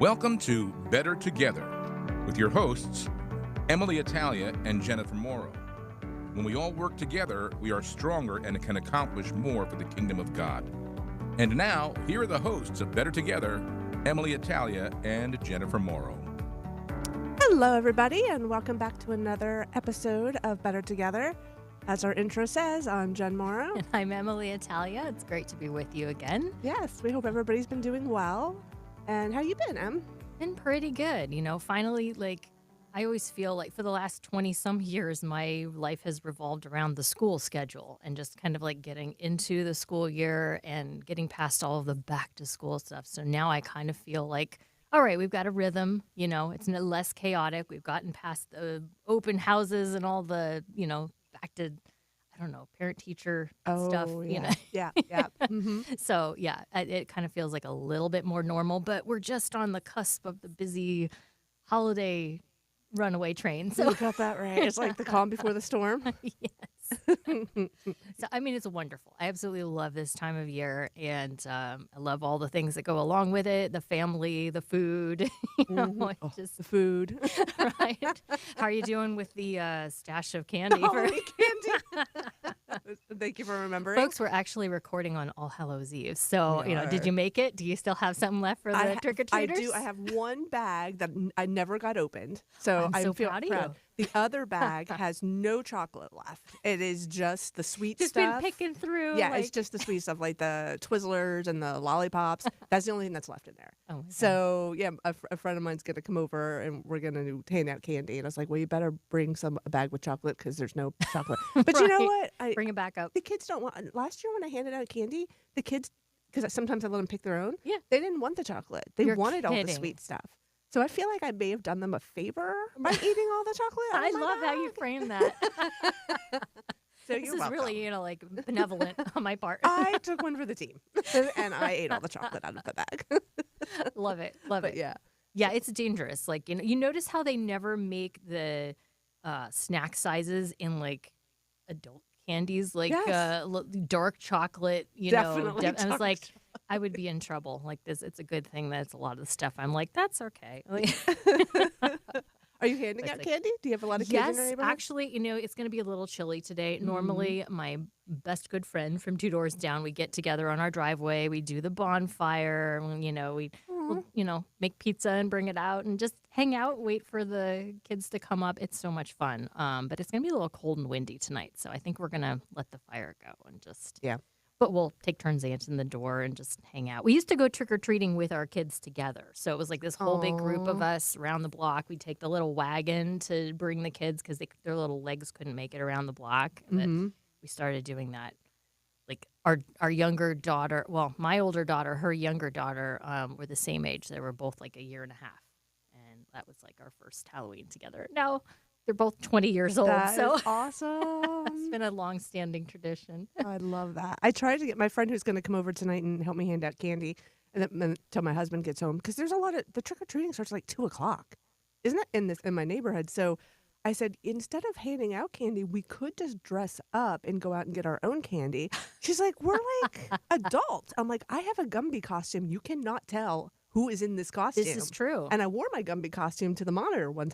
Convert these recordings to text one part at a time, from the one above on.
Welcome to Better Together with your hosts, Emily Italia and Jennifer Morrow. When we all work together, we are stronger and can accomplish more for the kingdom of God. And now, here are the hosts of Better Together, Emily Italia and Jennifer Morrow. Hello, everybody, and welcome back to another episode of Better Together. As our intro says, I'm Jen Morrow. And I'm Emily Italia. It's great to be with you again. Yes, we hope everybody's been doing well. And how you been, Em? Been pretty good. Finally, I always feel like for the last 20 some years, my life has revolved around the school schedule and just kind of like getting into the school year and getting past all of the back to school stuff. So now I kind of feel like, all right, we've got a rhythm, it's less chaotic. We've gotten past the open houses and all the, back to, I don't know, parent-teacher stuff, Yeah. Mm-hmm. So, yeah, it kind of feels like a little bit more normal, but we're just on the cusp of the busy holiday runaway train. So You got that right. It's like the calm before the storm. yes. So, it's wonderful. I absolutely love this time of year, and I love all the things that go along with it, the family, the food, just the food. right. How are you doing with the stash of candy? Candy. Thank you for remembering. Folks, we're actually recording on All Hallows Eve. So, We are. did you make it? Do you still have something left for the trick-or-treaters? I do. I have one bag that I never got opened. So I'm so feel proud of you. The other bag has no chocolate left. It is just the sweet Just stuff. been picking through. Yeah, it's just the sweet stuff, like the Twizzlers and the lollipops. That's the only thing that's left in there. Oh my God. So, yeah, a friend of mine's going to come over and we're going to hand out candy. And I was like, well, you better bring a bag with chocolate because there's no chocolate. But you know Right. what? Bring it back up. The kids don't want. Last year when I handed out candy, the kids, because sometimes I let them pick their own, Yeah. they didn't want the chocolate. They You're wanted all the kidding. sweet stuff. So I feel like I may have done them a favor by eating all the chocolate. I love how you frame that. So This you're is welcome. really, benevolent on my part. I took one for the team, and I ate all the chocolate out of the bag. Love it. Love But it. yeah, Yeah, it's dangerous. You notice how they never make the snack sizes in adult candies, Yes. dark chocolate. Definitely I was dark like, I would be in trouble. Like this, it's a good thing that it's a lot of the stuff. I'm like, that's okay. Are you handing It's out like- candy? Do you have a lot of kids in Yes, your neighborhood? actually, it's going to be a little chilly today. Normally, my best good friend from 2 doors down, we get together on our driveway. We do the bonfire. We'll make pizza and bring it out and just hang out, wait for the kids to come up. It's so much fun. But it's going to be a little cold and windy tonight. So I think we're going to let the fire go and just. Yeah. But we'll take turns answering the door and just hang out. We used to go trick-or-treating with our kids together. So it was like this whole big group of us around the block. We'd take the little wagon to bring the kids because their little legs couldn't make it around the block. And then we started doing that. Like our younger daughter, well, my older daughter, her younger daughter were the same age. They were both like a year and a half. And that was like our first Halloween together. Now they're both 20 years old. That So is awesome. it's been a long-standing tradition. I love that. I tried to get my friend who's going to come over tonight and help me hand out candy until my husband gets home because there's a lot of the trick or treating starts like 2:00, isn't it? In my neighborhood. So I said instead of handing out candy, we could just dress up and go out and get our own candy. She's like, we're like adults. I'm like, I have a Gumby costume. You cannot tell who is in this costume. This is true. And I wore my Gumby costume to the monitor one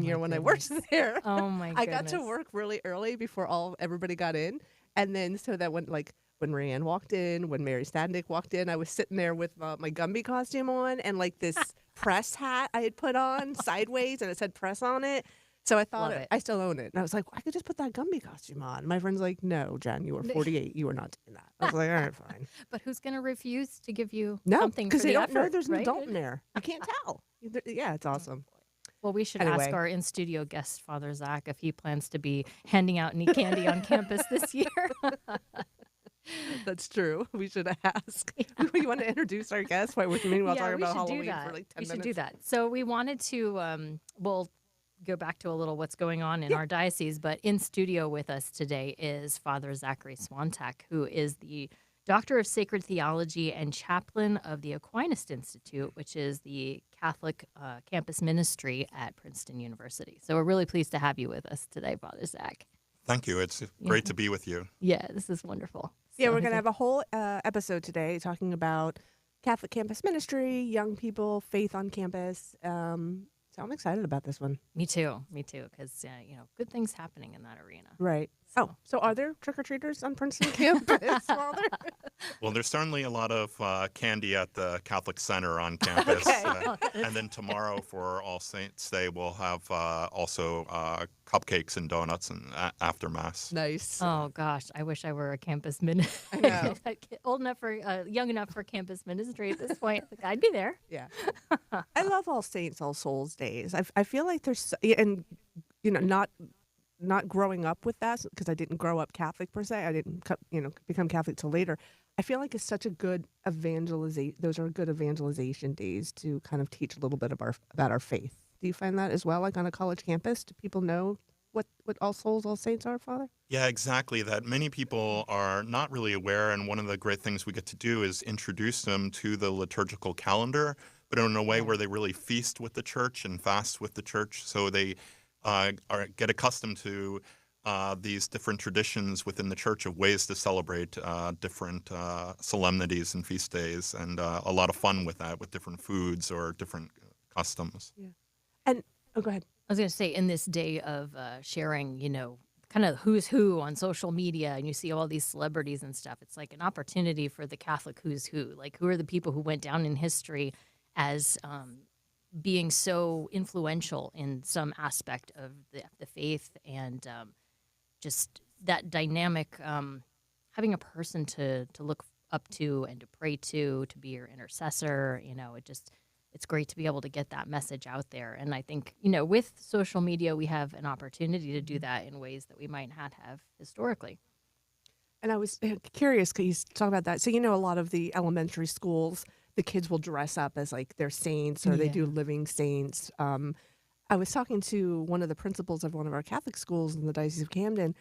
year when I goodness. worked there. Oh my goodness. I got to work really early before everybody got in. And then so that when Marianne walked in, when Mary Standick walked in, I was sitting there with my Gumby costume on and like this press hat I had put on sideways and it said press on it. So I thought Love it. I still own it. And I was like, I could just put that Gumby costume on. My friend's like, no, Jen, you are 48. You are not doing that. I was like, all right, fine. But who's going to refuse to give you No, something for because the they don't know effort, there's an right? adult in there. You can't tell. Yeah, it's awesome. Well, we should ask Anyway. our in-studio guest, Father Zach, if he plans to be handing out any candy on campus this year. That's true. We should ask. We want to introduce our guest while we're meanwhile talking we about should do Halloween that. for like 10 We minutes. should do that. So we wanted to, we'll go back to a little what's going on in our diocese, but in studio with us today is Father Zachary Swantek, who is the Doctor of Sacred Theology and Chaplain of the Aquinas Institute, which is the Catholic campus ministry at Princeton University. So we're really pleased to have you with us today, Father Zach. Thank you. It's great to be with you. Yeah, this is wonderful. Yeah, So we're I going to think- have a whole episode today talking about Catholic Campus Ministry, young people, faith on campus. So I'm excited about this one. Me too, because good things happening in that arena. Right. So, So are there trick-or-treaters on Princeton campus, Walter? Well, there's certainly a lot of candy at the Catholic Center on campus. Okay. And then tomorrow for All Saints Day, we'll have also cupcakes and donuts and after Mass. Nice. oh gosh, I wish I were a campus minister. I know. Old enough for, young enough for campus ministry at this point. Like, I'd be there. Yeah. I love All Saints, All Souls days. I feel like there's, and, not growing up with that, because I didn't grow up Catholic per se. I didn't, become Catholic till later. I feel like it's such a good evangelization. Those are good evangelization days to kind of teach a little bit about our faith. Do you find that as well, like on a college campus? Do people know what All Souls, All Saints are, Father? Yeah, exactly. That many people are not really aware, and one of the great things we get to do is introduce them to the liturgical calendar, but in a way where they really feast with the church and fast with the church, so they get accustomed to these different traditions within the church of ways to celebrate different solemnities and feast days, and a lot of fun with that, with different foods or different customs. Yeah. And, go ahead. I was going to say, in this day of sharing, kind of who's who on social media, and you see all these celebrities and stuff, it's like an opportunity for the Catholic who's who. Like, who are the people who went down in history as being so influential in some aspect of the faith, and just that dynamic, having a person to look up to and to pray to be your intercessor. It's great to be able to get that message out there. And I think, with social media, we have an opportunity to do that in ways that we might not have historically. And I was curious, because you talk about that. So, a lot of the elementary schools, the kids will dress up as like they're saints, or they do living saints. I was talking to one of the principals of one of our Catholic schools in the Diocese of Camden,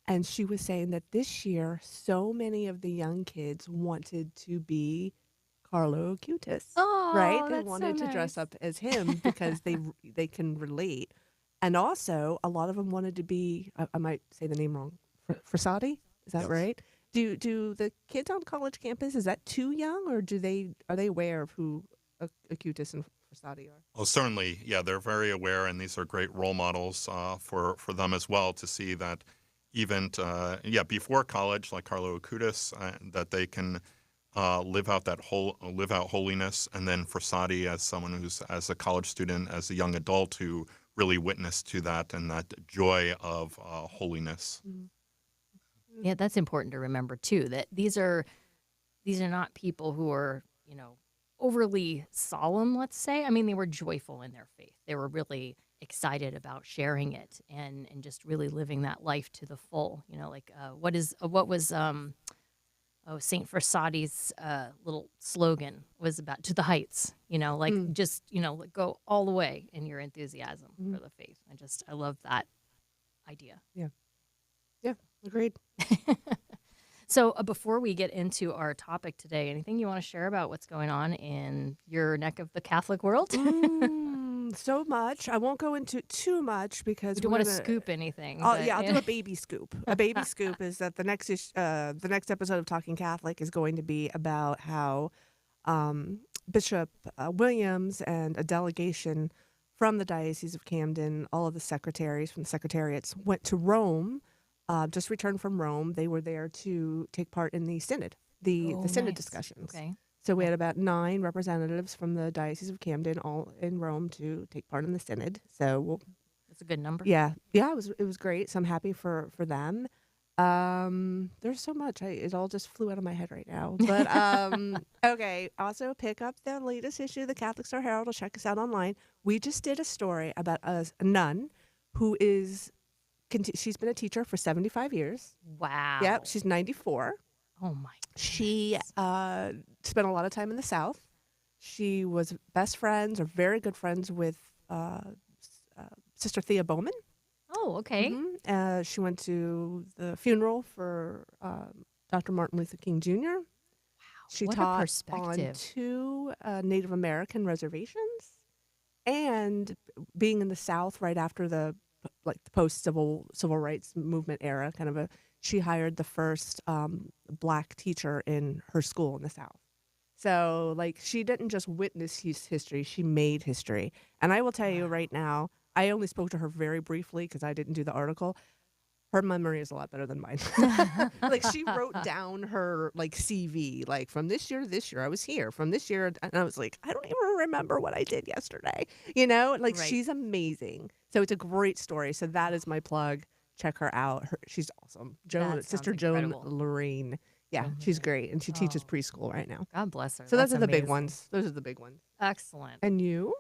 and she was saying that this year, so many of the young kids wanted to be Carlo Acutis, Oh, right? They that's so wanted to dress nice. up as him because they can relate. And also, a lot of them wanted to be, I might say the name wrong, Frassati? Is that Yes. right? Do the kids on college campus, is that too young, or are they aware of who Acutis and Frassati are? Well, certainly, yeah, they're very aware, and these are great role models for them as well, to see that even before college, like Carlo Acutis, that they can live out holiness, and then Frassati as someone who's, as a college student, as a young adult, who really witnessed to that and that joy of holiness. Yeah, that's important to remember too, that these are not people who are, overly solemn, let's say. I mean, they were joyful in their faith. They were really excited about sharing it and just really living that life to the full. What was Saint Frassati's little slogan was about "to the heights." Just go all the way in your enthusiasm for the faith. I love that idea. Yeah, agreed. So before we get into our topic today, anything you want to share about what's going on in your neck of the Catholic world? So much. I won't go into too much because We don't want to scoop anything. I'll but, do a baby scoop. A baby scoop is that the next episode of Talking Catholic is going to be about how Bishop Williams and a delegation from the Diocese of Camden, all of the secretaries from the secretariats, went to Rome. Just returned from Rome. They were there to take part in the synod, the synod nice. discussions. Okay. So we had about 9 representatives from the Diocese of Camden, all in Rome, to take part in the synod. So That's a good number. yeah, it was great. So I'm happy for them. There's so much. It all just flew out of my head right now. But okay. Also, pick up the latest issue of the Catholic Star Herald. Or check us out online. We just did a story about a nun who is. She's been a teacher for 75 years. Wow. Yep, she's 94. Oh my. She spent a lot of time in the South. She was best friends or very good friends with Sister Thea Bowman. Oh, okay. She went to the funeral for Dr. Martin Luther King Jr. Wow, she what a taught on perspective. 2 Native American reservations, and being in the South right after the post-civil rights movement era, she hired the first Black teacher in her school in the South. So, like, she didn't just witness history, she made history. And I will tell you right now, I only spoke to her very briefly because I didn't do the article. Her memory is a lot better than mine. Like, she wrote down her, like, CV, like, from this year to this year, I was here. From this year, and I was like, I don't even remember what I did yesterday. You know? Like, Right. she's amazing. So it's a great story. So that is my plug. Check her out. She's awesome. Joan, That Sister sounds Joan incredible. Lorraine. Yeah, Joan she's Lorraine. great. And she teaches Oh, preschool right now. God bless her. So those That's are the big amazing. ones. Those are the big ones. Excellent. And you?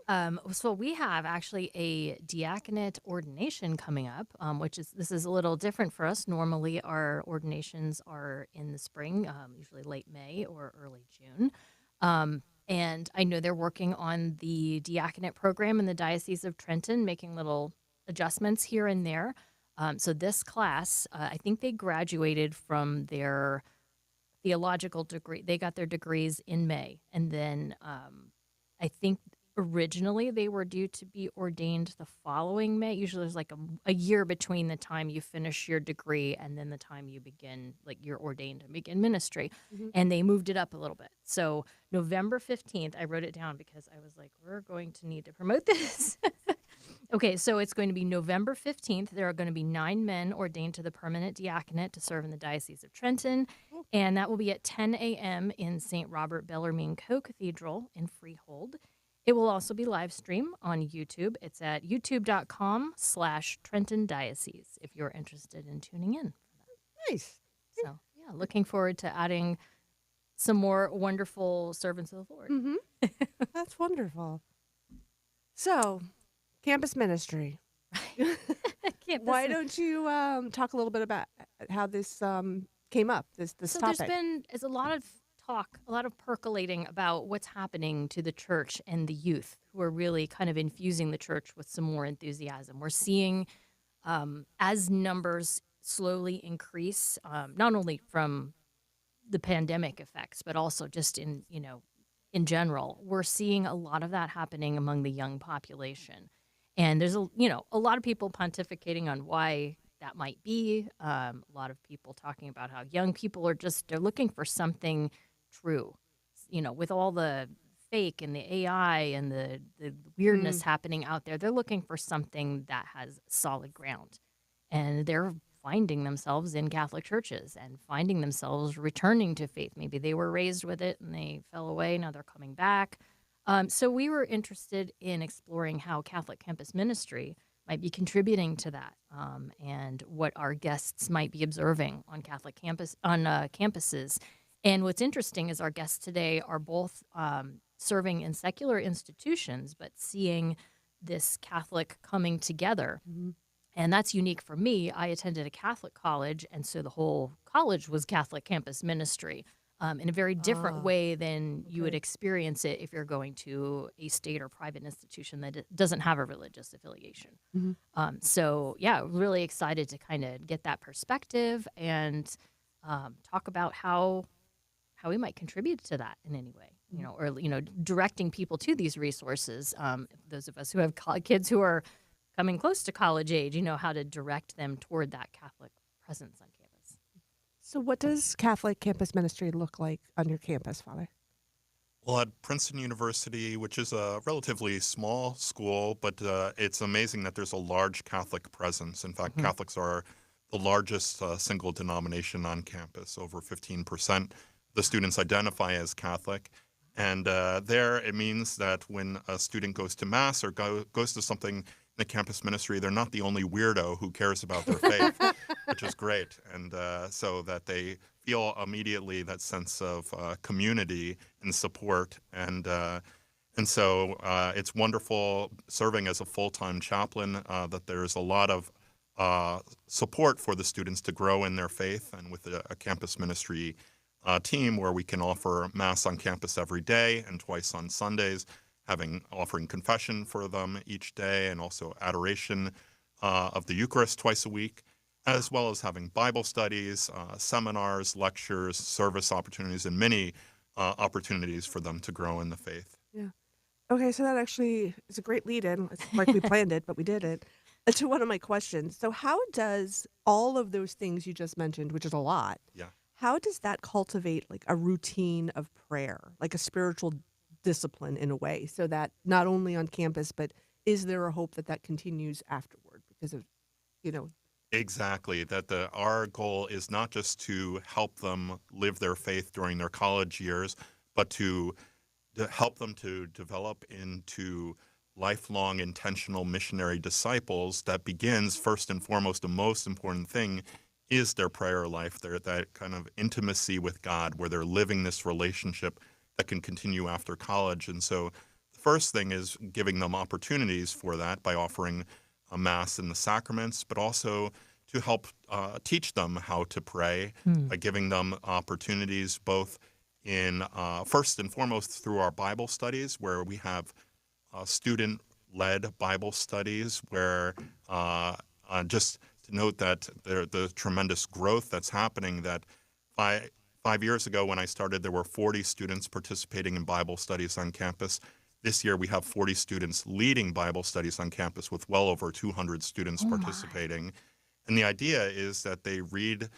So we have actually a diaconate ordination coming up, this is a little different for us. Normally, our ordinations are in the spring, usually late May or early June. And I know they're working on the diaconate program in the Diocese of Trenton, making little adjustments here and there. So this class, I think they graduated from their theological degree. They got their degrees in May, and then I think originally they were due to be ordained the following May. Usually there's like a year between the time you finish your degree and then the time you begin, like you're ordained and begin ministry. Mhm. And they moved it up a little bit. So November 15th, I wrote it down because I was like, we're going to need to promote this. Okay, so it's going to be November 15th. There are going to be 9 men ordained to the permanent diaconate to serve in the Diocese of Trenton. And that will be at 10 a.m. in St. Robert Bellarmine Co-Cathedral in Freehold. It will also be live stream on YouTube. It's at youtube.com/Trenton Diocese if you're interested in tuning in. Nice. So, yeah, looking forward to adding some more wonderful servants of the Lord. Mm-hmm. That's wonderful. So, campus ministry. Why don't you talk a little bit about how this came up, this So topic? there's a lot of talk, a lot of percolating about what's happening to the church and the youth who are really kind of infusing the church with some more enthusiasm. We're seeing as numbers slowly increase, not only from the pandemic effects, but also just in general, we're seeing a lot of that happening among the young population. And there's a lot of people pontificating on why that might be. A lot of people talking about how young people are they're looking for something true. With all the fake and the AI and the weirdness happening out there, they're looking for something that has solid ground. And they're finding themselves in Catholic churches and finding themselves returning to faith. Maybe they were raised with it and they fell away. Now they're coming back. So we were interested in exploring how Catholic campus ministry might be contributing to that, and what our guests might be observing on Catholic campuses. And what's interesting is our guests today are both serving in secular institutions, but seeing this Catholic coming together. Mm-hmm. And that's unique for me. I attended a Catholic college, and so the whole college was Catholic campus ministry. In a very different way than you would experience it if you're going to a state or private institution that doesn't have a religious affiliation. Mm-hmm. So, yeah, really excited to kind of get that perspective and talk about how we might contribute to that in any way, or directing people to these resources. Those of us who have kids who are coming close to college age, how to direct them toward that Catholic presence on campus. So what does Catholic campus ministry look like on your campus, Father? Well, at Princeton University, which is a relatively small school, but it's amazing that there's a large Catholic presence. In fact, Catholics are the largest single denomination on campus. Over 15% of the students identify as Catholic. And there it means that when a student goes to Mass or goes to something in the campus ministry, they're not the only weirdo who cares about their faith, which is great. And so that they feel immediately that sense of community and support. And so it's wonderful serving as a full-time chaplain, that there's a lot of support for the students to grow in their faith, and with a campus ministry team where we can offer Mass on campus every day and twice on Sundays, offering confession for them each day, and also adoration of the Eucharist twice a week, as well as having Bible studies, seminars, lectures, service opportunities, and many opportunities for them to grow in the faith. Yeah. Okay, so that actually is a great lead-in. It's like we planned it, but we did it. To one of my questions. So how does all of those things you just mentioned, which is a lot, Yeah. how does that cultivate like a routine of prayer, like a spiritual discipline in a way, so that not only on campus, but is there a hope that that continues afterward because of, you know, Exactly. That our goal is not just to help them live their faith during their college years, but to help them to develop into lifelong intentional missionary disciples that begins first and foremost, the most important thing is their prayer life, their that kind of intimacy with God where they're living this relationship that can continue after college. And so the first thing is giving them opportunities for that by offering a mass and the sacraments, but also to help teach them how to pray by giving them opportunities both in first and foremost through our Bible studies, where we have student-led Bible studies, where just to note that the tremendous growth that's happening. That 5 years ago when I started, there were 40 students participating in Bible studies on campus. This year we have 40 students leading Bible studies on campus with well over 200 students Oh my. participating. And the idea is that they read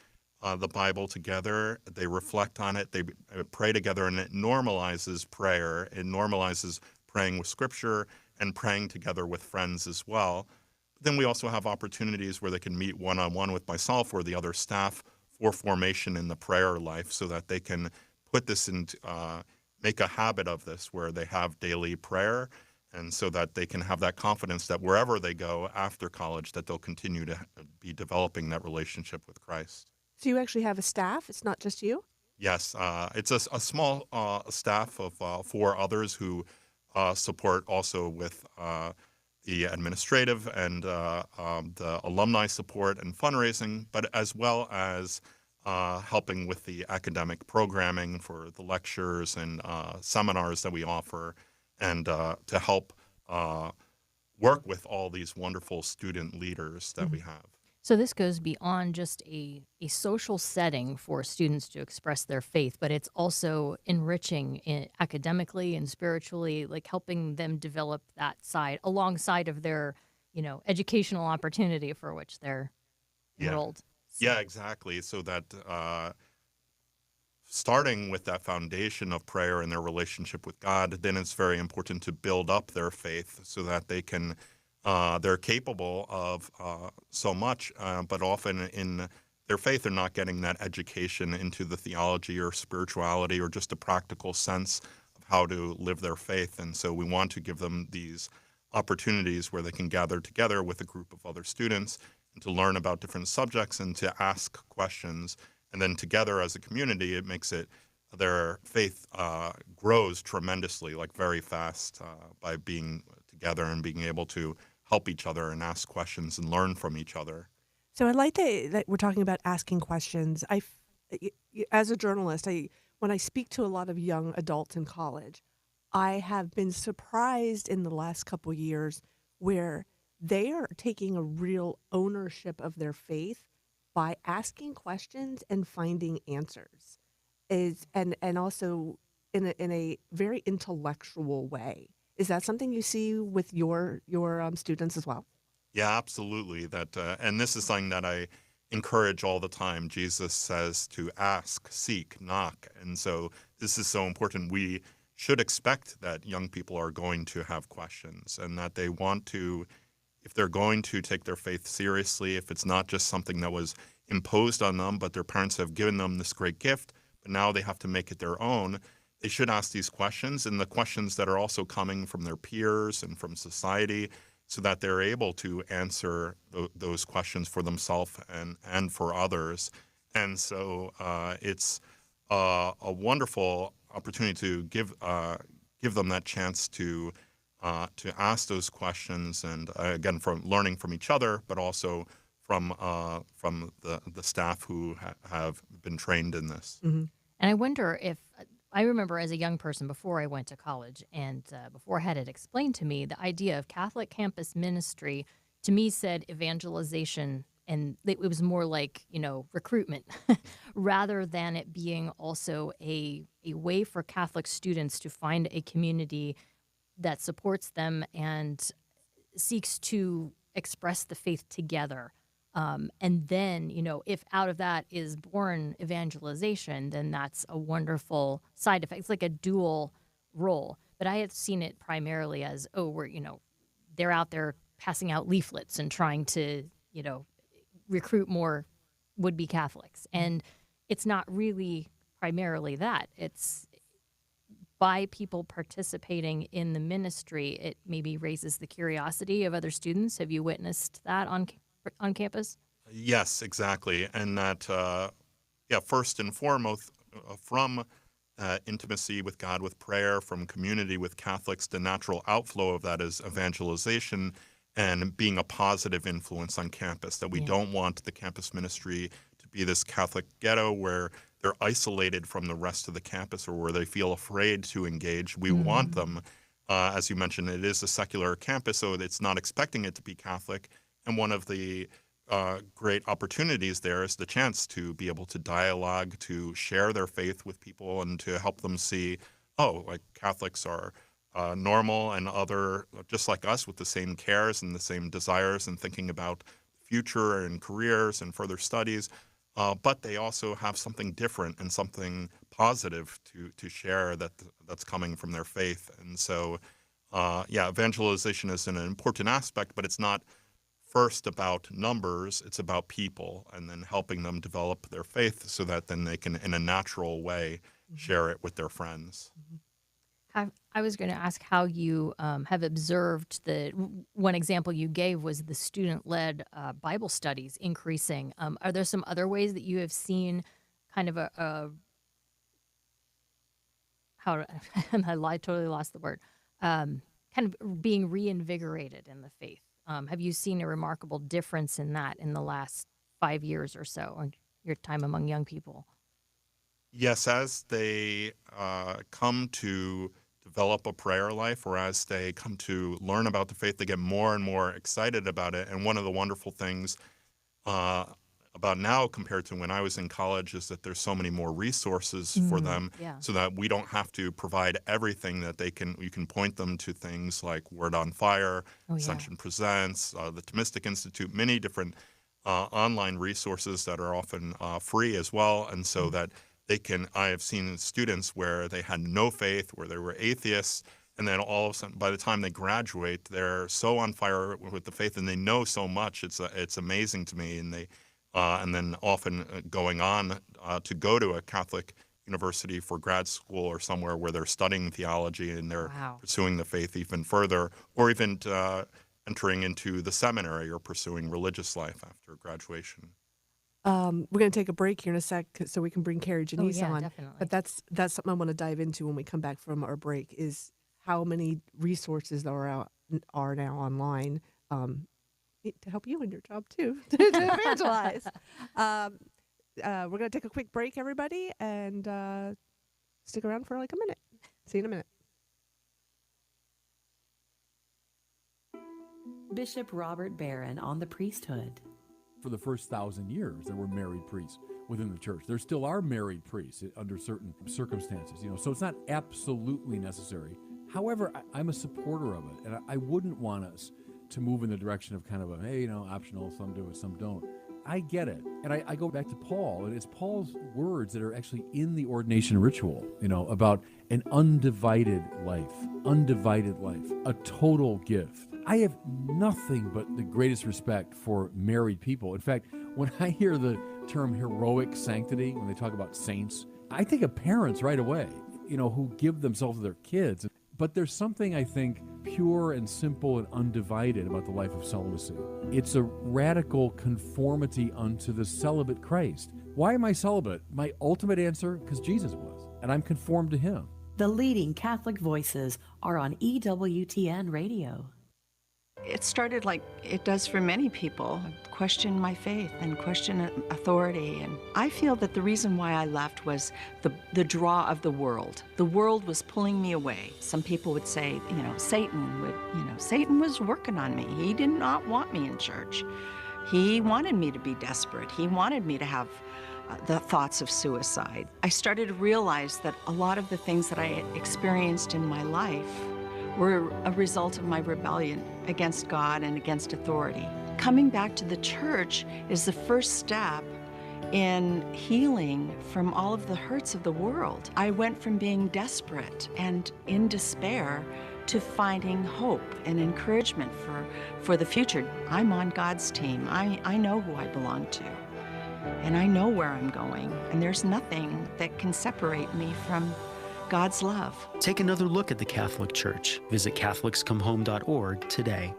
the Bible together, they reflect on it, they pray together, and it normalizes prayer. It normalizes praying with Scripture and praying together with friends as well. But then we also have opportunities where they can meet one-on-one with myself or the other staff for formation in the prayer life so that they can put this into, make a habit of this where they have daily prayer, and so that they can have that confidence that wherever they go after college, that they'll continue to be developing that relationship with Christ. so you actually have a staff? It's not just you? Yes, it's a small staff of 4 others who support also with the administrative and the alumni support and fundraising, but as well as helping with the academic programming for the lectures and seminars that we offer, and to help work with all these wonderful student leaders that we have. So this goes beyond just a social setting for students to express their faith, but it's also enriching academically and spiritually, like helping them develop that side alongside of their, educational opportunity for which they're Yeah. enrolled. Yeah, exactly. So that starting with that foundation of prayer and their relationship with God, then it's very important to build up their faith so that they can, they're capable of so much, but often in their faith, they're not getting that education into the theology or spirituality or just a practical sense of how to live their faith. And so we want to give them these opportunities where they can gather together with a group of other students and to learn about different subjects and to ask questions. And then together as a community, it makes it, their faith grows tremendously, like very fast by being together and being able to help each other and ask questions and learn from each other. So I like that we're talking about asking questions. As a journalist, when I speak to a lot of young adults in college, I have been surprised in the last couple years where they are taking a real ownership of their faith by asking questions and finding answers, and also in a very intellectual way. Is that something you see with your students as well? Yeah, absolutely. That, and this is something that I encourage all the time. Jesus says to ask, seek, knock. And so this is so important. We should expect that young people are going to have questions and that they want to, if they're going to take their faith seriously, if it's not just something that was imposed on them, but their parents have given them this great gift, but now they have to make it their own, they should ask these questions, and the questions that are also coming from their peers and from society, so that they're able to answer those questions for themselves and for others. And so it's a wonderful opportunity to give them that chance to ask those questions, and again, from learning from each other, but also from the staff who have been trained in this. Mm-hmm. And I wonder if I remember as a young person before I went to college and before I had it explained to me, the idea of Catholic campus ministry to me said evangelization, and it was more like, recruitment rather than it being also a way for Catholic students to find a community that supports them and seeks to express the faith together. And then, if out of that is born evangelization, then that's a wonderful side effect. It's like a dual role. But I had seen it primarily as, they're out there passing out leaflets and trying to, recruit more would-be Catholics. And it's not really primarily that. It's by people participating in the ministry, it maybe raises the curiosity of other students. Have you witnessed that on campus? Yes, exactly. And that, first and foremost, from intimacy with God, with prayer, from community with Catholics, the natural outflow of that is evangelization and being a positive influence on campus, that we don't want the campus ministry to be this Catholic ghetto where they're isolated from the rest of the campus or where they feel afraid to engage. We want them, as you mentioned, it is a secular campus, so it's not expecting it to be Catholic. And one of the great opportunities there is the chance to be able to dialogue, to share their faith with people, and to help them see, like Catholics are normal and other, just like us, with the same cares and the same desires and thinking about future and careers and further studies. But they also have something different and something positive to share that's coming from their faith. And so, evangelization is an important aspect, but it's not first about numbers, it's about people, and then helping them develop their faith so that then they can, in a natural way, share it with their friends. I was going to ask how you have observed one example you gave was the student-led Bible studies increasing. Are there some other ways that you have seen kind of I totally lost the word, kind of being reinvigorated in the faith? Have you seen a remarkable difference in that in the last 5 years or so in your time among young people? Yes, as they come to develop a prayer life, or as they come to learn about the faith, they get more and more excited about it. And one of the wonderful things about now compared to when I was in college is that there's so many more resources for them, so that we don't have to provide everything that you can point them to things like Word on Fire, Ascension Presents, the Thomistic Institute, many different online resources that are often free as well. And so that I have seen students where they had no faith, where they were atheists, and then all of a sudden, by the time they graduate, they're so on fire with the faith and they know so much. It's amazing to me. And then often going on to go to a Catholic university for grad school or somewhere where they're studying theology and they're pursuing the faith even further, or even entering into the seminary or pursuing religious life after graduation. We're going to take a break here in a sec so we can bring Carrie Janice on. Definitely. But that's something I want to dive into when we come back from our break, is how many resources are now online to help you in your job too, to evangelize. We're going to take a quick break, everybody, and stick around for like a minute. See you in a minute. Bishop Robert Barron on the priesthood. For the first 1,000 years, there were married priests within the church. There still are married priests under certain circumstances, so it's not absolutely necessary. However, I'm a supporter of it, and I wouldn't want us to move in the direction of kind of optional, some do it, some don't. I get it. And I go back to Paul, and it's Paul's words that are actually in the ordination ritual, about an undivided life, a total gift. I have nothing but the greatest respect for married people. In fact, when I hear the term heroic sanctity, when they talk about saints, I think of parents right away, who give themselves to their kids. But there's something, I think, pure and simple and undivided about the life of celibacy. It's a radical conformity unto the celibate Christ. Why am I celibate? My ultimate answer, because Jesus was, and I'm conformed to him. The leading Catholic voices are on EWTN Radio. It started like it does for many people, question my faith and question authority. And I feel that the reason why I left was the draw of the world. The world was pulling me away. Some people would say, Satan was working on me. He did not want me in church. He wanted me to be desperate. He wanted me to have the thoughts of suicide. I started to realize that a lot of the things that I had experienced in my life were a result of my rebellion against God and against authority. coming back to the church is the first step in healing from all of the hurts of the world. I went from being desperate and in despair to finding hope and encouragement for the future. I'm on God's team. I know who I belong to, and I know where I'm going, and there's nothing that can separate me from God's love. Take another look at the Catholic Church. Visit CatholicsComeHome.org today.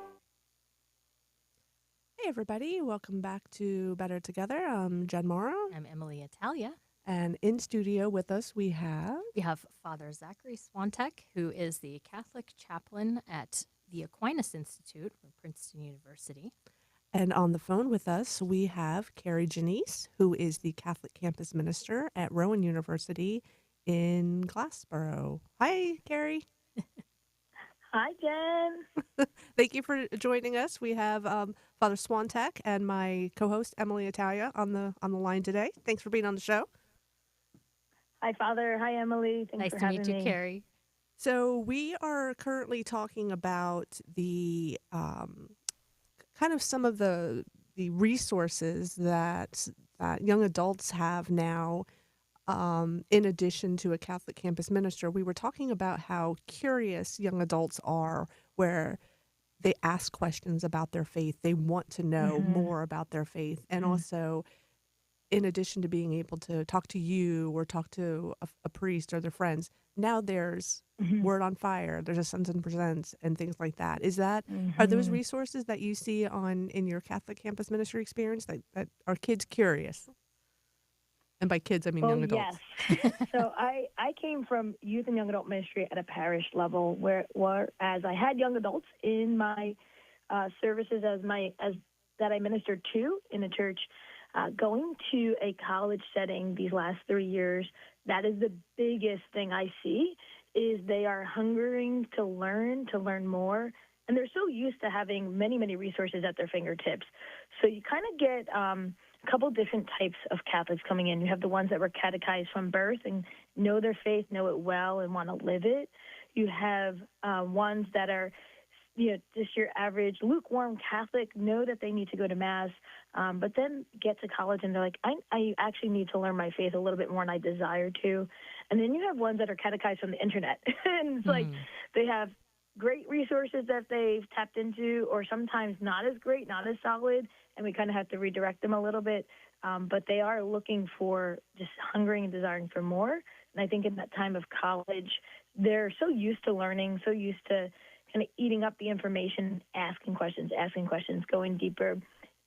Hey, everybody. Welcome back to Better Together. I'm Jen Morrow. I'm Emily Italia. And in studio with us, we have Father Zachary Swantek, who is the Catholic chaplain at the Aquinas Institute from Princeton University. And on the phone with us, we have Carrie Janice, who is the Catholic campus minister at Rowan University in Glassboro. Hi, Carrie. Hi, Jen. Thank you for joining us. We have Father Swantek and my co-host Emily Italia on the line today. Thanks for being on the show. Hi, Father. Hi, Emily. Thanks Nice for to having meet you, me. Carrie. So we are currently talking about the kind of some of the resources that young adults have now. In addition to a Catholic campus minister, we were talking about how curious young adults are, where they ask questions about their faith. They want to know more about their faith. And also, in addition to being able to talk to you or talk to a priest or their friends, now there's Word on Fire, there's Ascension Presents and things like that. Is that, are those resources that you see in your Catholic campus ministry experience that are kids curious? And by kids, I mean young adults. Yes. So I came from youth and young adult ministry at a parish level, whereas I had young adults in my services as that I ministered to in the church. Going to a college setting these last 3 years, that is the biggest thing I see, is they are hungering to learn more, and they're so used to having many, many resources at their fingertips. So you kind of get a couple different types of Catholics coming in. You have the ones that were catechized from birth and know their faith, know it well, and want to live it. You have ones that are just your average lukewarm Catholic, know that they need to go to Mass, but then get to college and they're like, I actually need to learn my faith a little bit more, and I desire to. And then you have ones that are catechized from the internet. And it's like they have great resources that they've tapped into, or sometimes not as great, not as solid, and we kind of have to redirect them a little bit. But they are looking for, just hungering and desiring for more. And I think in that time of college, they're so used to learning, so used to kind of eating up the information, asking questions, going deeper.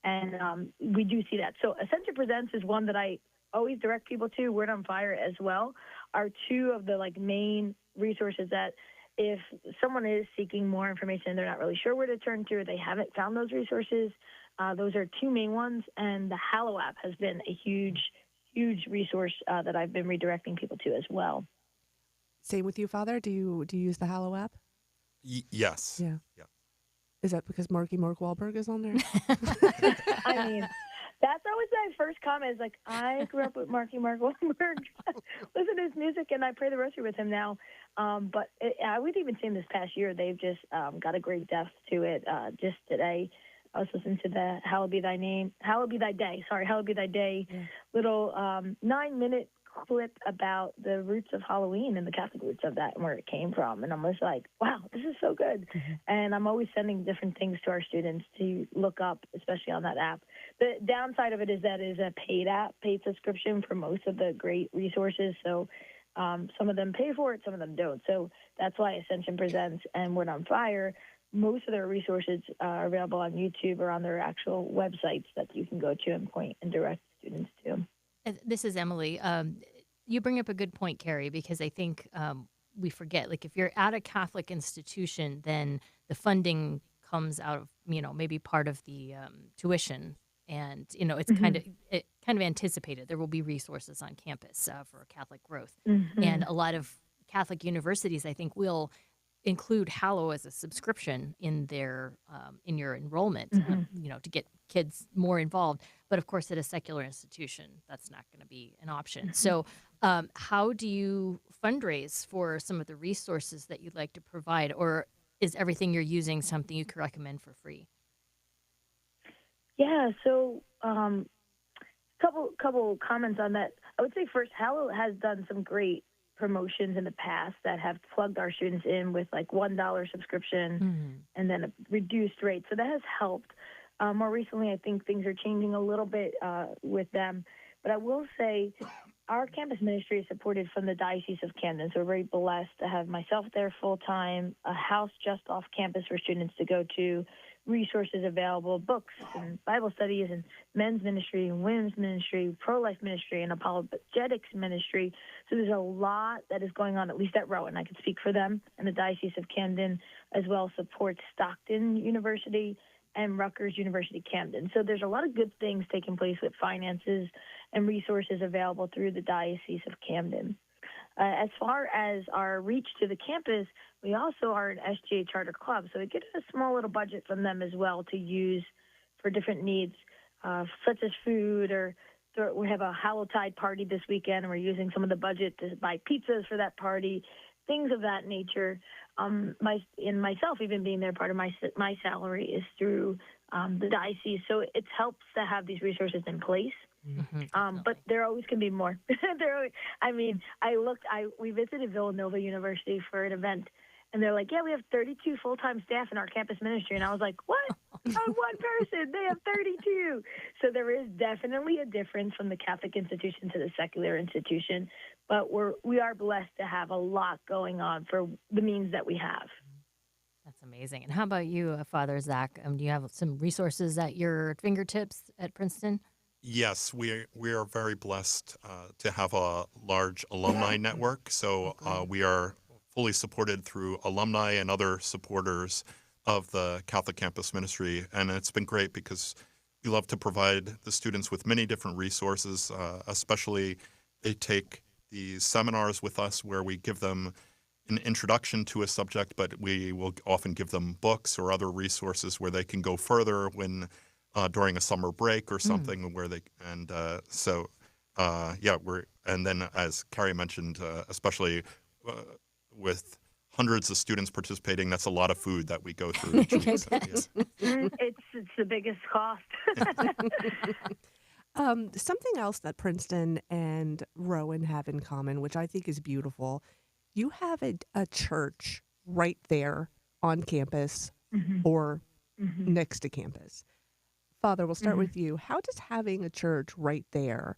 And we do see that. So Ascension Presents is one that I always direct people to. Word on Fire as well are two of the main resources that if someone is seeking more information, they're not really sure where to turn to, or they haven't found those resources, those are two main ones. And the Hallow app has been a huge, huge resource that I've been redirecting people to as well. Same with you, Father? Do you use the Hallow app? Yes. Yeah. Is that because Mark Wahlberg is on there? I mean, that's always my first comment. Is like, I grew up with Mark Wahlberg, listen to his music, and I pray the rosary with him now. But I would even say this past year, they've just got a great depth to it. Just today, I was listening to the Hallowed Be Thy Name, Hallowed Be Thy Day, Hallowed Be Thy Day, little 9-minute clip about the roots of Halloween and the Catholic roots of that and where it came from. And I'm just like, wow, this is so good. And I'm always sending different things to our students to look up, especially on that app. The downside of it is that it is a paid app, paid subscription for most of the great resources. So some of them pay for it, some of them don't. So that's why Ascension Presents and Word on Fire, most of their resources are available on YouTube or on their actual websites that you can go to and point and direct students to. This is Emily. You bring up a good point, Carrie, because I think we forget, if you're at a Catholic institution, then the funding comes out of, maybe part of the tuition. And, it's kind of anticipated. There will be resources on campus for Catholic growth. And a lot of Catholic universities, I think, will include Hallow as a subscription in their in your enrollment, to get kids more involved. But of course, at a secular institution, that's not going to be an option. So how do you fundraise for some of the resources that you'd like to provide? Or is everything you're using something you could recommend for free? Yeah, so couple comments on that. I would say first, Hallow has done some great promotions in the past that have plugged our students in with like $1 subscription and then a reduced rate. So that has helped. More recently, I think things are changing a little bit with them. But I will say our campus ministry is supported from the Diocese of Camden. So we're very blessed to have myself there full time, a house just off campus for students to go to, resources available, books and Bible studies and men's ministry and women's ministry, pro-life ministry and apologetics ministry. So there's a lot that is going on, at least at Rowan. I can speak for them. And the Diocese of Camden as well supports Stockton University and Rutgers University Camden. So there's a lot of good things taking place with finances and resources available through the Diocese of Camden. As far as our reach to the campus, we also are an SGA charter club, so we get a small little budget from them as well to use for different needs, such as food, or we have a Hallowtide party this weekend, and we're using some of the budget to buy pizzas for that party, things of that nature. Myself, even being there, part of my salary is through the diocese, so it helps to have these resources in place. But there always can be more. We visited Villanova University for an event, and they're like, yeah, we have 32 full-time staff in our campus ministry. And I was like, what? I'm one person. They have 32. So there is definitely a difference from the Catholic institution to the secular institution. But we are blessed to have a lot going on for the means that we have. That's amazing. And how about you, Father Zach? Do you have some resources at your fingertips at Princeton? Yes, we are very blessed to have a large alumni network. So we are fully supported through alumni and other supporters of the Catholic Campus Ministry. And it's been great because we love to provide the students with many different resources, especially they take these seminars with us where we give them an introduction to a subject, but we will often give them books or other resources where they can go further when during a summer break or something where they and then as Carrie mentioned, especially with hundreds of students participating, that's a lot of food that we go through each week. So, yeah. It's the biggest cost. Something else that Princeton and Rowan have in common, which I think is beautiful, you have a church right there on campus or next to campus. Father, we'll start with you. How does having a church right there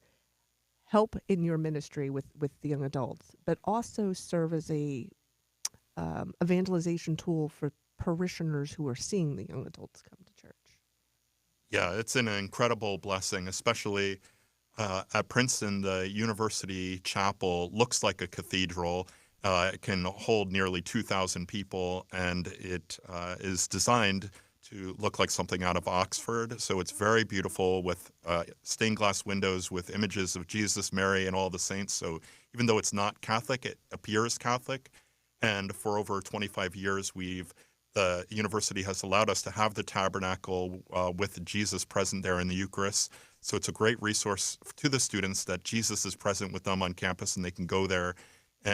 help in your ministry with the young adults, but also serve as a evangelization tool for parishioners who are seeing the young adults come to church? Yeah, it's an incredible blessing, especially at Princeton. The university chapel looks like a cathedral. It can hold nearly 2,000 people, and it is designed to look like something out of Oxford. So it's very beautiful with stained glass windows with images of Jesus, Mary, and all the saints. So even though it's not Catholic, it appears Catholic. And for over 25 years, the university has allowed us to have the tabernacle with Jesus present there in the Eucharist. So it's a great resource to the students that Jesus is present with them on campus and they can go there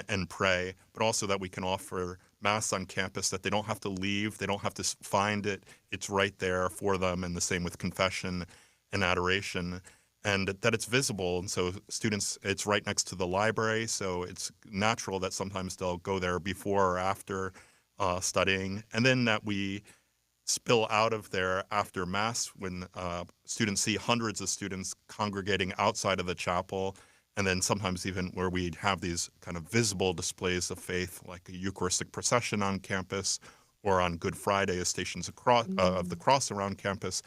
and pray, but also that we can offer Mass on campus, that they don't have to leave, they don't have to find it. It's right there for them, and the same with confession and adoration, and that it's visible. And so students, it's right next to the library, so it's natural that sometimes they'll go there before or after studying, and then that we spill out of there after Mass when students see hundreds of students congregating outside of the chapel. And then sometimes even where we'd have these kind of visible displays of faith, like a Eucharistic procession on campus, or on Good Friday, as Stations of the Cross around campus,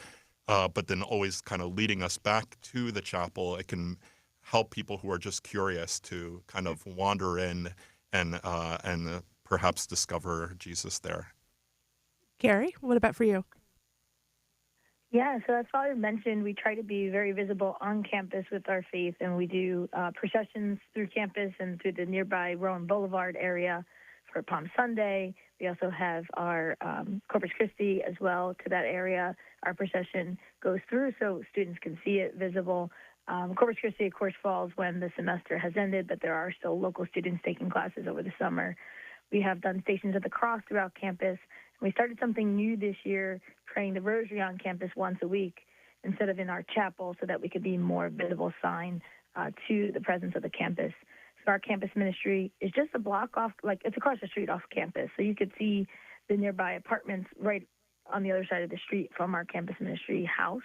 but then always kind of leading us back to the chapel. It can help people who are just curious to kind of wander in and perhaps discover Jesus there. Carrie, what about for you? Yeah, so as Father mentioned, we try to be very visible on campus with our faith, and we do processions through campus and through the nearby Rowan Boulevard area for Palm Sunday. We also have our Corpus Christi as well to that area. Our procession goes through so students can see it visible. Corpus Christi, of course, falls when the semester has ended, but there are still local students taking classes over the summer. We have done Stations of the Cross throughout campus. We started something new this year, praying the Rosary on campus once a week. instead of in our chapel, so that we could be more visible sign to the presence of the campus. So our campus ministry is just a block off, like it's across the street off campus. So you could see the nearby apartments right on the other side of the street from our campus ministry house,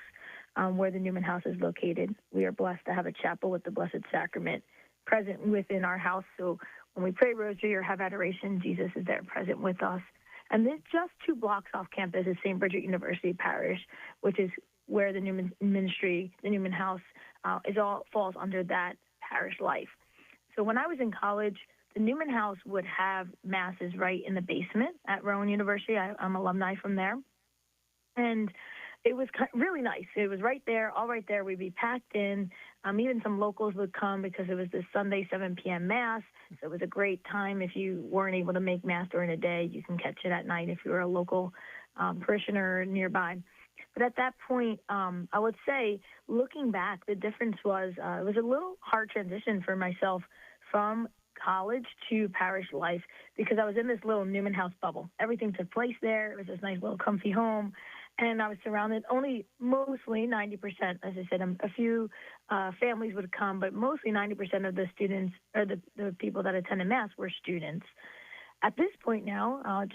where the Newman House is located. We are blessed to have a chapel with the Blessed Sacrament present within our house. So when we pray rosary or have adoration, Jesus is there present with us. And then just 2 blocks off campus is St. Bridget University Parish, which is where the Newman ministry, the Newman House, falls under that parish life. So when I was in college, the Newman House would have masses right in the basement at Rowan University. I'm alumni from there. And it was really nice. It was right there, all right there. We'd be packed in. Even some locals would come because it was this Sunday 7 p.m. Mass. So it was a great time. If you weren't able to make Mass during the day, you can catch it at night if you were a local parishioner nearby. But at that point, I would say, looking back, the difference was it was a little hard transition for myself from college to parish life because I was in this little Newman House bubble. Everything took place there. It was this nice little comfy home. And I was surrounded mostly 90%, as I said, a few families would come, but mostly 90% of the students or the people that attended Mass were students. At this point now, I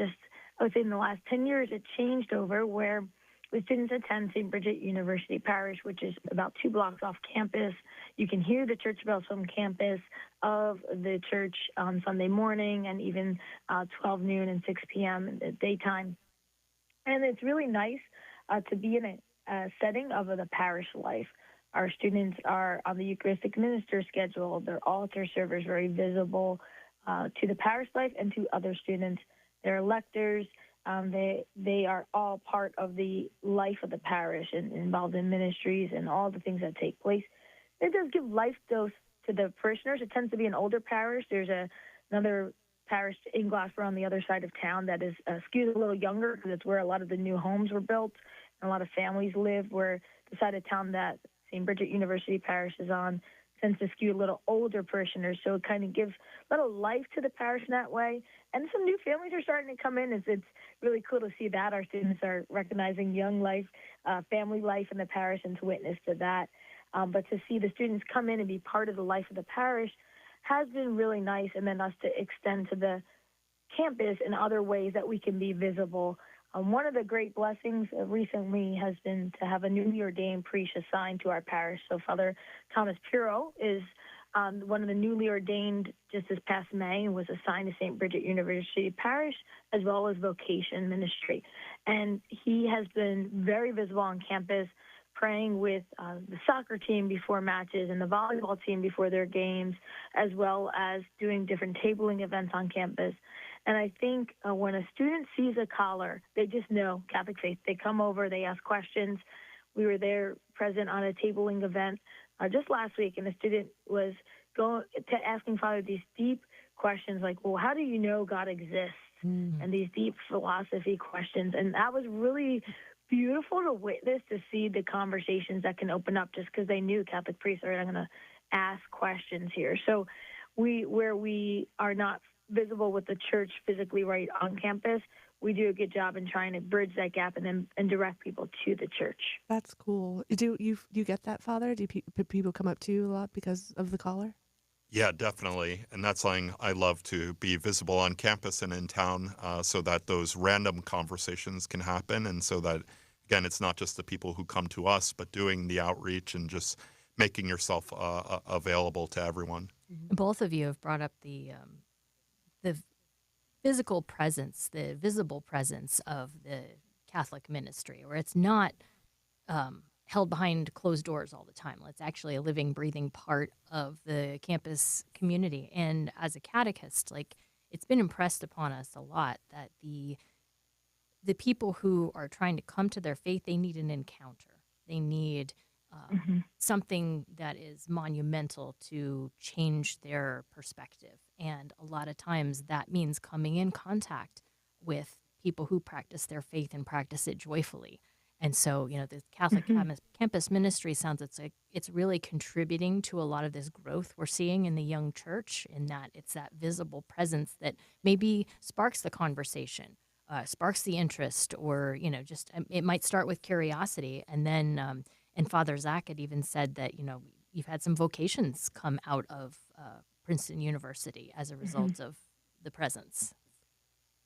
would say in the last 10 years, it changed over where the students attend St. Bridget University Parish, which is about 2 blocks off campus. You can hear the church bells from campus of the church on Sunday morning and even 12 noon and 6 p.m. in the daytime. And it's really nice to be in a setting of the parish life. Our students are on the Eucharistic minister schedule. Their altar servers very visible to the parish life and to other students. They're lectors. They are all part of the life of the parish and involved in ministries and all the things that take place. It does give life dose to the parishioners. It tends to be an older parish. There's another parish in Glassboro on the other side of town that is skewed a little younger because it's where a lot of the new homes were built and a lot of families live, where the side of town that St. Bridget University Parish is on tends to skew a little older parishioners. So it kind of gives a little life to the parish in that way. And some new families are starting to come in. It's really cool to see that. Our students are recognizing young life, family life in the parish, and to witness to that. But to see the students come in and be part of the life of the parish has been really nice, and then us to extend to the campus in other ways that we can be visible. One of the great blessings recently has been to have a newly ordained priest assigned to our parish. So Father Thomas Piro is one of the newly ordained just this past May and was assigned to St. Bridget University Parish as well as vocation ministry. And he has been very visible on campus, praying with the soccer team before matches and the volleyball team before their games, as well as doing different tabling events on campus. And I think when a student sees a collar, they just know Catholic faith. They come over, they ask questions. We were there present on a tabling event just last week, and the student was asking Father these deep questions like, well, how do you know God exists? And these deep philosophy questions. And that was really beautiful to witness, to see the conversations that can open up just because they knew Catholic priests are going to ask questions here. So where we are not visible with the church physically right on campus, we do a good job in trying to bridge that gap and direct people to the church. That's cool. Do you get that, Father? Do people come up to you a lot because of the collar? Yeah, definitely. And that's something I love, to be visible on campus and in town so that those random conversations can happen. And so that, again, it's not just the people who come to us, but doing the outreach and just making yourself available to everyone. Both of you have brought up the physical presence, the visible presence of the Catholic ministry, where it's not held behind closed doors all the time. It's actually a living, breathing part of the campus community. And as a catechist, it's been impressed upon us a lot that the people who are trying to come to their faith, they need an encounter. They need something that is monumental to change their perspective. And a lot of times that means coming in contact with people who practice their faith and practice it joyfully. And so, the Catholic campus ministry sounds it's really contributing to a lot of this growth we're seeing in the young church, in that it's that visible presence that maybe sparks the conversation, sparks the interest, or, just it might start with curiosity, and then And Father Zach had even said that, you've had some vocations come out of Princeton University as a result of the presence.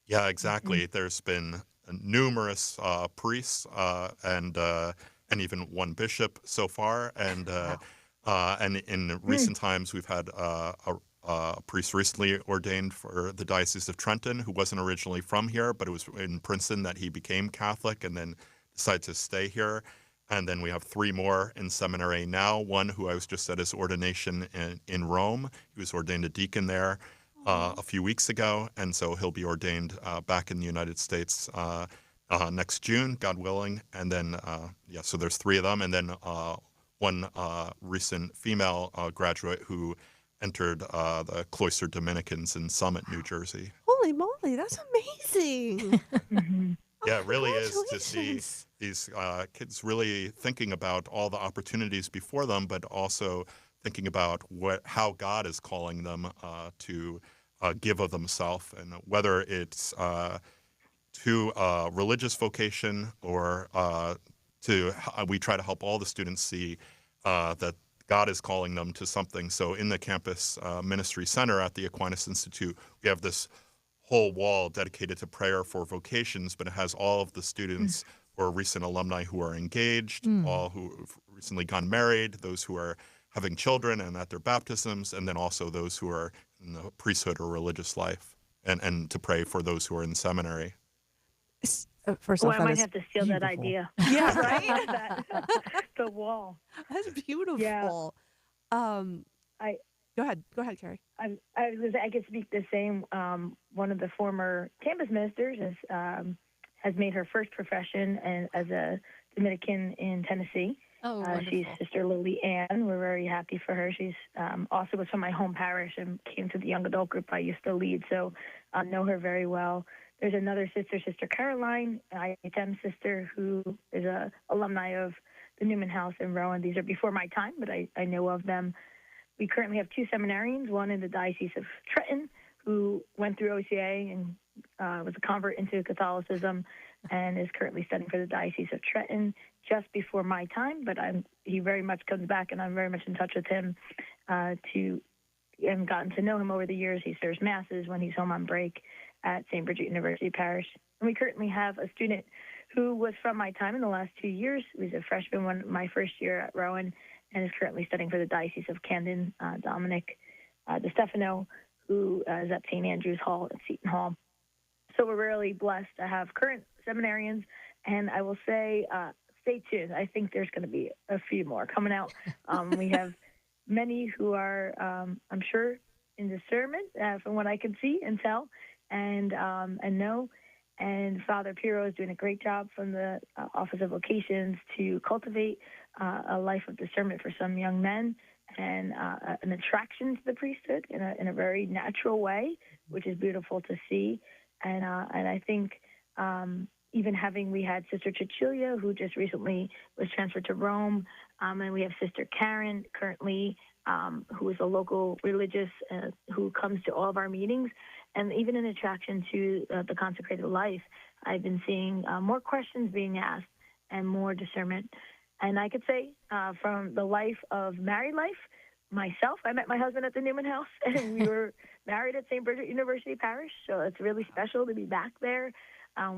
Yeah, exactly. There's been numerous priests and even one bishop so far, and in recent times we've had a priest recently ordained for the Diocese of Trenton who wasn't originally from here, but it was in Princeton that he became Catholic and then decided to stay here. And then we have 3 more in seminary now. One who I was just at his ordination in Rome. He was ordained a deacon there a few weeks ago, and so he'll be ordained back in the United States next June, God willing. And then, so there's 3 of them, and then one recent female graduate who entered the Cloistered Dominicans in Summit, New Jersey. Holy moly, that's amazing. Yeah, it really is to see these kids really thinking about all the opportunities before them, but also thinking about how God is calling them to give of themselves, and whether it's to religious vocation or we try to help all the students see that God is calling them to something. So in the campus ministry center at the Aquinas Institute, we have this whole wall dedicated to prayer for vocations, but it has all of the students who are recent alumni who are engaged, all who have recently gone married, those who are having children and at their baptisms, and then also those who are in the priesthood or religious life, and to pray for those who are in seminary. First off, I might have to steal that idea. Yeah, right? The wall. That's beautiful. Yeah. Go ahead, Carrie. I was going to say, I could speak the same. One of the former campus ministers has made her first profession as a Dominican in Tennessee. Oh, she's Sister Lily Ann. We're very happy for her. She's also was from my home parish and came to the young adult group I used to lead, so I know her very well. There's another sister, Sister Caroline, IHM sister, who is a alumni of the Newman House in Rowan. These are before my time, but I know of them. We currently have 2 seminarians, one in the Diocese of Trenton, who went through OCA and was a convert into Catholicism and is currently studying for the Diocese of Trenton just before my time, but he very much comes back, and I'm very much in touch with him and gotten to know him over the years. He serves masses when he's home on break at St. Bridget University Parish. And we currently have a student who was from my time in the last 2 years. He was a freshman my first year at Rowan and is currently studying for the Diocese of Camden, Dominic DeStefano, who is at St. Andrew's Hall at Seton Hall. So we're really blessed to have current seminarians, and I will say stay tuned. I think there's going to be a few more coming out. We have many who are, I'm sure, in discernment from what I can see and tell and know. And Father Piero is doing a great job from the Office of Vocations to cultivate a life of discernment for some young men and an attraction to the priesthood in a very natural way, which is beautiful to see. And I think even we had Sister Cecilia, who just recently was transferred to Rome, and we have Sister Karen currently, who is a local religious who comes to all of our meetings, and even an attraction to the consecrated life. I've been seeing more questions being asked and more discernment. And I could say from the life of married life, myself, I met my husband at the Newman House, and we were married at St. Bridget University Parish, so it's really special to be back there.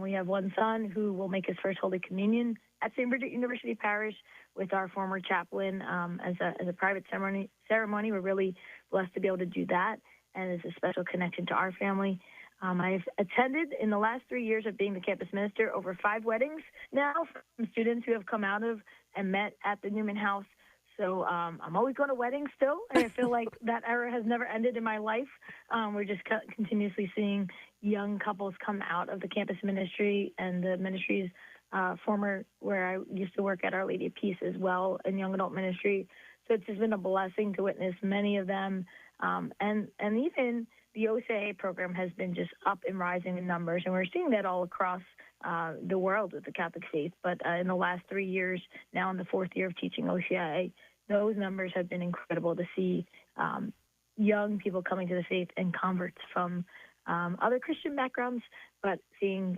We have one son who will make his first Holy Communion at St. Bridget University Parish with our former chaplain as a private ceremony. We're really blessed to be able to do that, and it's a special connection to our family. I've attended, in the last 3 years of being the campus minister, over 5 weddings now from students who have come out of and met at the Newman House. So I'm always going to weddings still, and I feel like that era has never ended in my life. We're just continuously seeing young couples come out of the campus ministry and the ministry's former, where I used to work at Our Lady of Peace as well, in young adult ministry. So it's just been a blessing to witness many of them. And even the OCA program has been just up and rising in numbers, and we're seeing that all across the world with the Catholic faith. But in the last 3 years, now in the 4th year of teaching OCA, those numbers have been incredible to see young people coming to the faith and converts from other Christian backgrounds, but seeing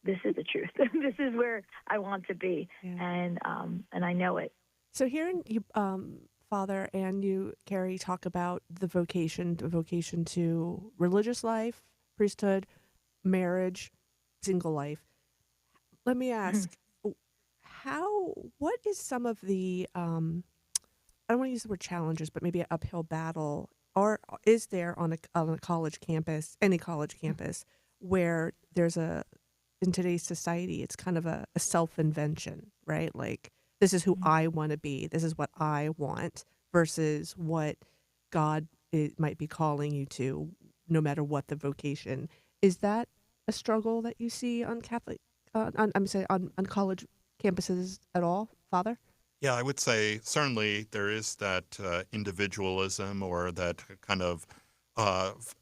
this is the truth. This is where I want to be, and I know it. So hearing you, Father, and you, Carrie, talk about the vocation to religious life, priesthood, marriage, single life. Let me ask, what is some of the, I don't want to use the word challenges, but maybe an uphill battle, or is there on a college campus, any college campus, where there's in today's society, it's kind of a self-invention, right? Like, this is who I want to be. This is what I want versus what God might be calling you to, no matter what the vocation. Is that a struggle that you see on Catholic, on college campuses at all, Father? Yeah, I would say certainly there is that individualism, or that kind of,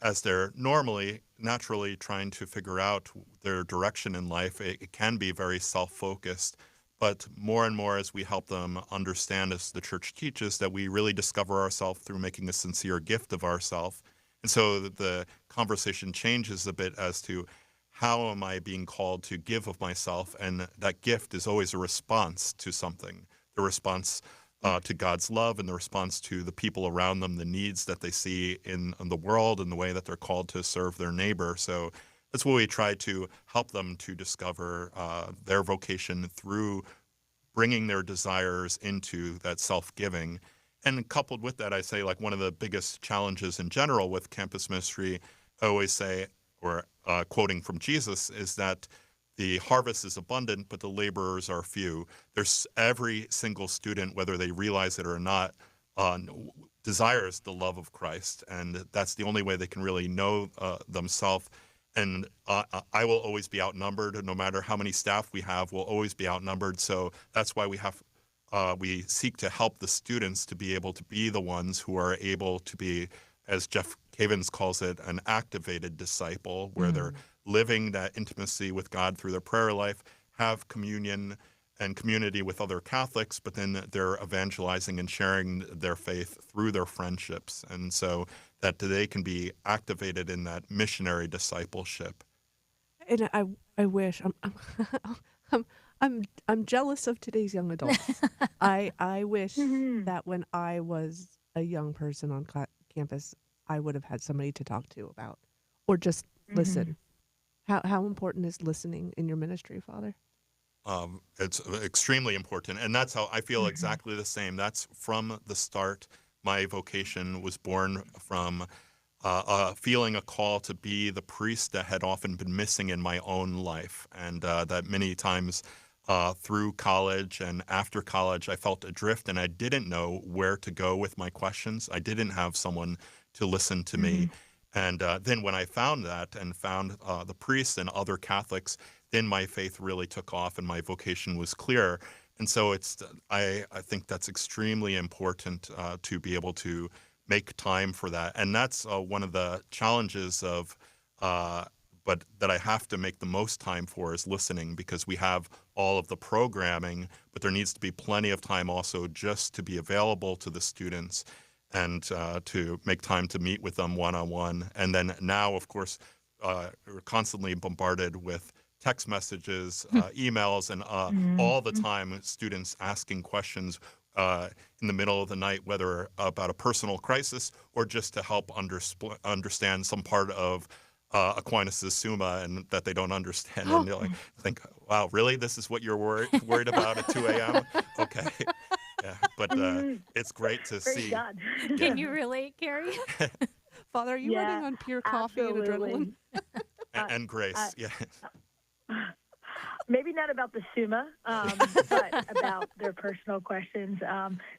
as they're naturally trying to figure out their direction in life, it can be very self-focused. But more and more, as we help them understand, as the church teaches, that we really discover ourselves through making a sincere gift of ourselves. And so the conversation changes a bit as to how am I being called to give of myself? And that gift is always a response to something, the response to God's love, and the response to the people around them, the needs that they see in the world, and the way that they're called to serve their neighbor. So that's what we try to help them to discover their vocation through bringing their desires into that self-giving. And coupled with that, I say, like, one of the biggest challenges in general with campus ministry, I always say, or quoting from Jesus, is that the harvest is abundant, but the laborers are few. There's every single student, whether they realize it or not, desires the love of Christ, and that's the only way they can really know themselves. And I will always be outnumbered, no matter how many staff we have, we'll always be outnumbered. So that's why we seek to help the students to be able to be the ones who are able to be, as Jeff Cavins calls it, an activated disciple, where they're living that intimacy with God through their prayer life, have communion and community with other Catholics, but then they're evangelizing and sharing their faith through their friendships. And so that they can be activated in that missionary discipleship. And I wish I'm jealous of today's young adults. I wish that when I was a young person on campus, I would have had somebody to talk to about, or just listen. How important is listening in your ministry, Father? It's extremely important, and that's how I feel exactly the same. That's from the start. My vocation was born from feeling a call to be the priest that had often been missing in my own life, and that many times through college and after college, I felt adrift, and I didn't know where to go with my questions. I didn't have someone to listen to me. And then when I found that, and found the priests and other Catholics, then my faith really took off and my vocation was clear. And so I think that's extremely important to be able to make time for that. And that's one of the challenges but that I have to make the most time for, is listening, because we have all of the programming, but there needs to be plenty of time also just to be available to the students, and to make time to meet with them one-on-one. And then now, of course, we're constantly bombarded with text messages, emails, and all the time students asking questions in the middle of the night, whether about a personal crisis or just to help understand some part of Aquinas' Summa and that they don't understand. And you're like, think, wow, really? This is what you're worried about at 2 a.m.? Okay. Yeah, but it's great to see. God. Can you relate, Carrie? Father, are you running on pure coffee and adrenaline? And grace, yeah. Maybe not about the Summa, but about their personal questions.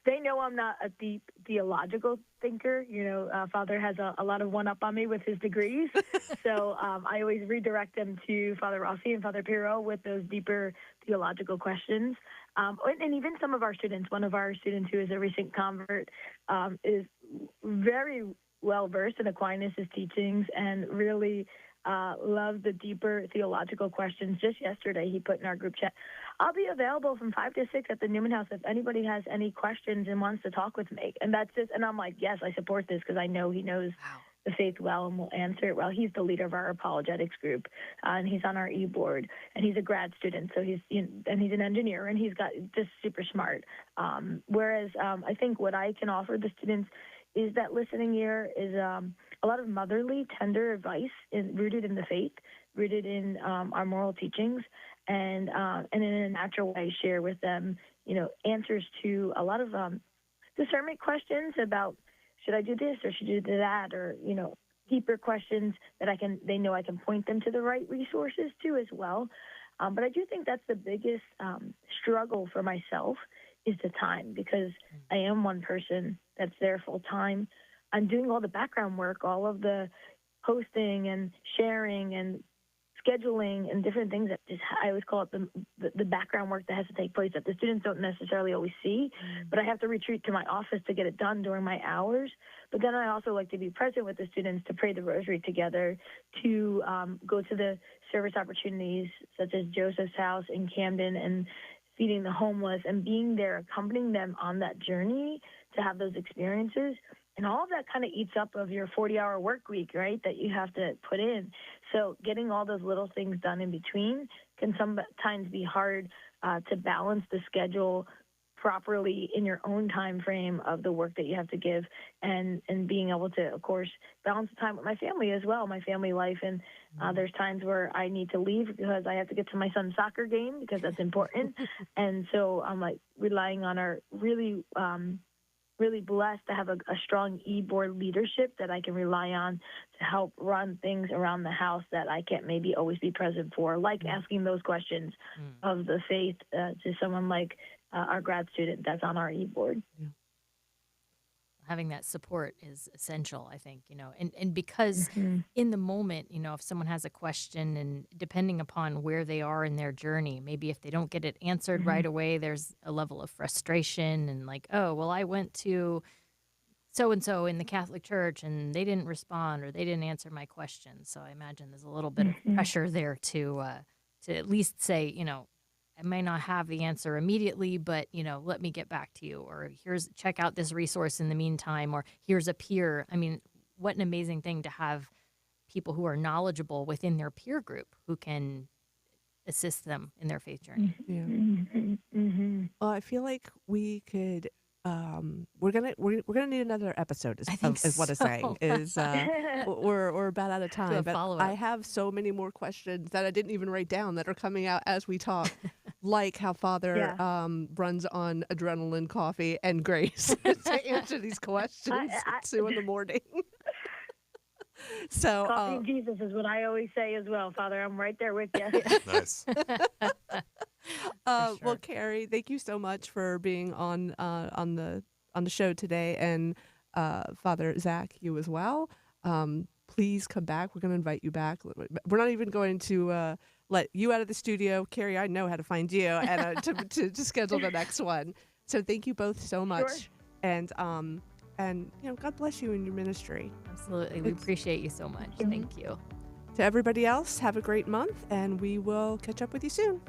They know I'm not a deep theological thinker. You know, Father has a lot of one-up on me with his degrees. So I always redirect them to Father Rossi and Father Pirro with those deeper theological questions. And even some of our students, one of our students who is a recent convert, is very well-versed in Aquinas' teachings and really love the deeper theological questions. Just yesterday, he put in our group chat, I'll be available from 5 to 6 at the Newman House if anybody has any questions and wants to talk with me. And that's just, and I'm like, yes, I support this, because I know he knows the faith well and will answer it well. He's the leader of our apologetics group, and he's on our e-board, and he's a grad student, so he's and he's an engineer, and he's got just super smart. Whereas I think what I can offer the students is that listening ear is a lot of motherly, tender advice rooted in the faith, rooted in our moral teachings, and in a natural way share with them, answers to a lot of discernment questions about, should I do this or should I do that, or deeper questions that they know I can point them to the right resources to as well. But I do think that's the biggest struggle for myself is the time, because I am one person that's there full time. I'm doing all the background work, all of the posting and sharing and scheduling and different things that I always call it the background work that has to take place that the students don't necessarily always see, but I have to retreat to my office to get it done during my hours. But then I also like to be present with the students to pray the rosary together, to go to the service opportunities such as Joseph's House in Camden and feeding the homeless, and being there, accompanying them on that journey to have those experiences. And all of that kind of eats up of your 40-hour work week, right, that you have to put in. So getting all those little things done in between can sometimes be hard to balance the schedule properly in your own time frame of the work that you have to give, and being able to, of course, balance the time with my family as well, my family life. And there's times where I need to leave because I have to get to my son's soccer game because that's important. And so I'm relying on our really blessed to have a strong e-board leadership that I can rely on to help run things around the house that I can't maybe always be present for, like asking those questions of the faith to someone like our grad student that's on our e-board. Yeah. Having that support is essential, I think, and because in the moment, if someone has a question, and depending upon where they are in their journey, maybe if they don't get it answered right away, there's a level of frustration and oh, well, I went to so-and-so in the Catholic Church and they didn't respond or they didn't answer my question. So I imagine there's a little bit of pressure there to at least say, I may not have the answer immediately, but, let me get back to you, or check out this resource in the meantime, or here's a peer. I mean, what an amazing thing to have people who are knowledgeable within their peer group who can assist them in their faith journey. Yeah. Well, I feel like we could. We're gonna need another episode. Is what I'm saying. Is we're about out of time. But I have so many more questions that I didn't even write down that are coming out as we talk, like how Father runs on adrenaline, coffee, and grace to answer these questions at 2 in the morning. So coffee and Jesus is what I always say as well, Father. I'm right there with you. Nice. Sure. Well, Carrie, thank you so much for being on the show today, and Father Zach, you as well. Please come back. We're going to invite you back. We're not even going to let you out of the studio, Carrie. I know how to find you and to schedule the next one. So thank you both so much, Sure. and God bless you in your ministry. Absolutely. We appreciate you so much. Thank you. To everybody else, have a great month, and we will catch up with you soon.